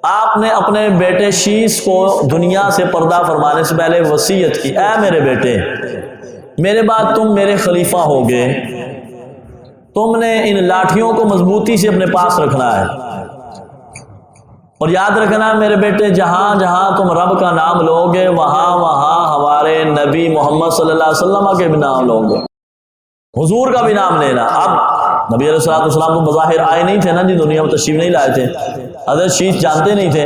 آپ نے اپنے بیٹے شیش کو دنیا سے پردہ فرمانے سے پہلے وصیت کی، اے میرے بیٹے، میرے بعد تم میرے خلیفہ ہوگے، تم نے ان لاٹھیوں کو مضبوطی سے اپنے پاس رکھنا ہے، اور یاد رکھنا میرے بیٹے، جہاں جہاں تم رب کا نام لوگے وہاں وہاں ہمارے نبی محمد صلی اللہ علیہ وسلم کے بھی نام لوگے، حضور کا بھی نام لینا۔ اب نبی علیہ السلام تو بظاہر آئے نہیں تھے نا جی، دنیا میں تشریف نہیں لائے تھے، حضرت شیش جانتے نہیں تھے۔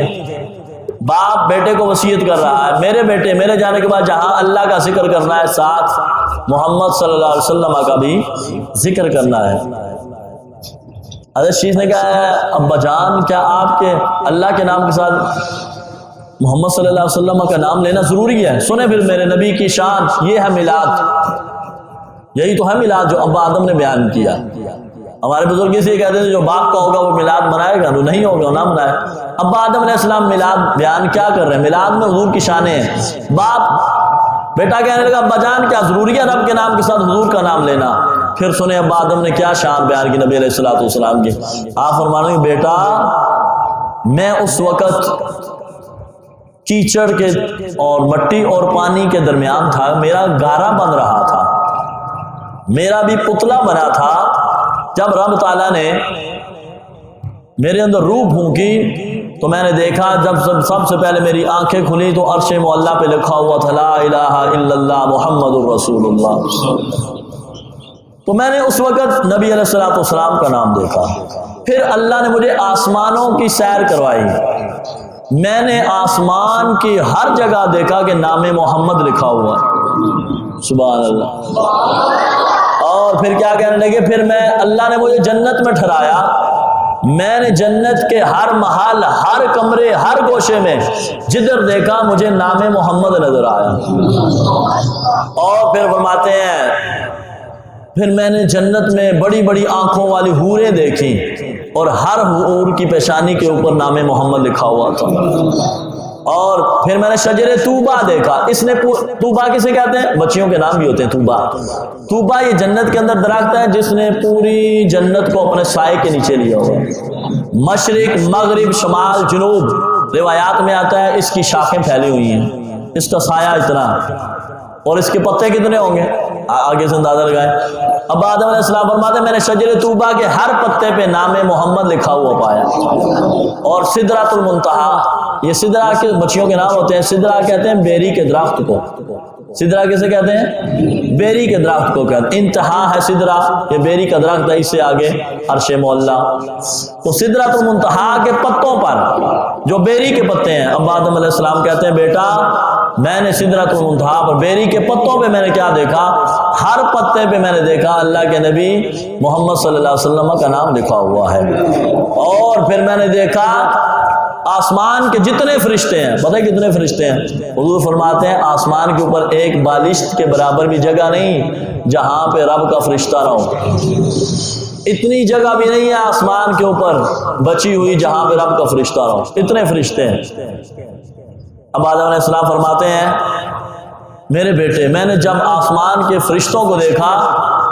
باپ بیٹے کو وصیت کر رہا ہے، میرے بیٹے میرے جانے کے بعد جہاں اللہ کا ذکر کرنا ہے، ساتھ محمد صلی اللہ علیہ وسلم کا بھی ذکر کرنا ہے۔ حضرت شیش نے کہا ہے ابا جان، کیا آپ کے اللہ کے نام کے ساتھ محمد صلی اللہ علیہ وسلم کا نام لینا ضروری ہے؟ سنیں پھر میرے نبی کی شان، یہ ہے میلاد، یہی تو ہے میلاد جو ابا آدم نے بیان کیا۔ ہمارے بزرگ سے یہ کہتے ہیں جو باپ کا ہوگا وہ میلاد منائے گا، جو نہیں ہوگا وہ نہ منائے۔ ابا آدم علیہ السلام میلاد بیان کیا کر رہے ہیں؟ میلاد میں حضور کی شانیں ہیں۔ باپ بیٹا کہنے لگا ابا جان کیا ضروری ہے رب کے نام کے ساتھ حضور کا نام لینا؟ پھر سنیں ابا آدم نے کیا شان بیان کی نبی علیہ السلام کی۔ آپ فرمانے گے بیٹا، میں اس وقت کیچڑ کے اور مٹی اور پانی کے درمیان تھا، میرا گارا بن رہا تھا، میرا بھی پتلا بنا تھا۔ جب رب تعالیٰ نے میرے اندر روح پھونکی تو میں نے دیکھا، جب سب سے پہلے میری آنکھیں کھلی تو عرش معلیٰ پہ لکھا ہوا تھا لا الہ الا اللہ محمد الرسول اللہ۔ تو میں نے اس وقت نبی علیہ السلام کا نام دیکھا۔ پھر اللہ نے مجھے آسمانوں کی سیر کروائی، میں نے آسمان کی ہر جگہ دیکھا کہ نام محمد لکھا ہوا، سبحان اللہ۔ اور پھر کیا کہنے لگے، پھر میں اللہ نے مجھے جنت میں ٹھہرایا، میں نے جنت کے ہر محل، ہر کمرے، ہر گوشے میں جدھر دیکھا مجھے نام محمد نظر آیا۔ اور پھر فرماتے ہیں پھر میں نے جنت میں بڑی بڑی آنکھوں والی حوریں دیکھی، اور ہر حور کی پیشانی کے اوپر نام محمد لکھا ہوا تھا۔ اور پھر میں نے شجر طوبہ دیکھا، اس نے طوبہ کسے کہتے ہیں؟ بچیوں کے نام بھی ہوتے ہیں طوبہ۔ طوبہ یہ جنت کے اندر درخت ہے جس نے پوری جنت کو اپنے سائے کے نیچے لیا ہوا، مشرق مغرب شمال جنوب، روایات میں آتا ہے اس کی شاخیں پھیلی ہوئی ہیں، اس کا سایہ اتنا، اور اس کے پتے کتنے ہوں گے آگے سے اندازہ لگائیں۔ اب آدم علیہ السلام فرماتے ہیں میں نے شجر طوبہ کے ہر پتے پہ نام محمد لکھا ہوا پایا۔ اور سدرۃ المنتہا، یہ سدرہ کے بچیوں کے نام ہوتے ہیں، سدرہ کہتے ہیں بیری کے درخت کو، سدرہ کیسے کہتے ہیں؟ بیری کے درخت کو کہتے ہیں، انتہا ہے سدرہ، یہ بیری کا درخت ہے، اس سے آگے عرش معلیٰ۔ تو سدرۃ المنتہا کے پتوں پر جو بیری کے پتے ہیں، اب آدم علیہ السلام کہتے ہیں بیٹا میں نے سدرۃ المنتہا پر بیری کے پتوں پہ میں نے کیا دیکھا؟ ہر پتے پہ میں نے دیکھا اللہ کے نبی محمد صلی اللہ علیہ وسلم کا نام لکھا ہوا ہے۔ اور پھر میں نے دیکھا آسمان کے جتنے فرشتے ہیں، پتہ ہے کتنے فرشتے ہیں؟ حضور فرماتے ہیں آسمان کے اوپر ایک بالشت کے برابر بھی جگہ نہیں جہاں پہ رب کا فرشتہ نہ ہو، اتنی جگہ بھی نہیں ہے آسمان کے اوپر بچی ہوئی جہاں پہ رب کا فرشتہ نہ ہو، اتنے فرشتے ہیں۔ اب آدم علیہ السلام فرماتے ہیں میرے بیٹے، میں نے جب آسمان کے فرشتوں کو دیکھا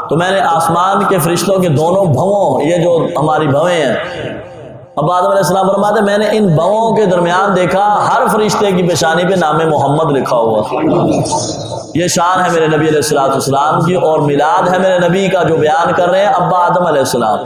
تو میں نے آسمان کے فرشتوں کے دونوں بھووں، یہ جو ہماری بھویں ہیں، اب آدم علیہ السلام فرماتے ہیں میں نے ان بھووں کے درمیان دیکھا ہر فرشتے کی پیشانی پہ نام محمد لکھا ہوا۔ یہ شان ہے میرے نبی علیہ السلام کی، اور میلاد ہے میرے نبی کا جو بیان کر رہے ہیں ابا آدم علیہ السلام۔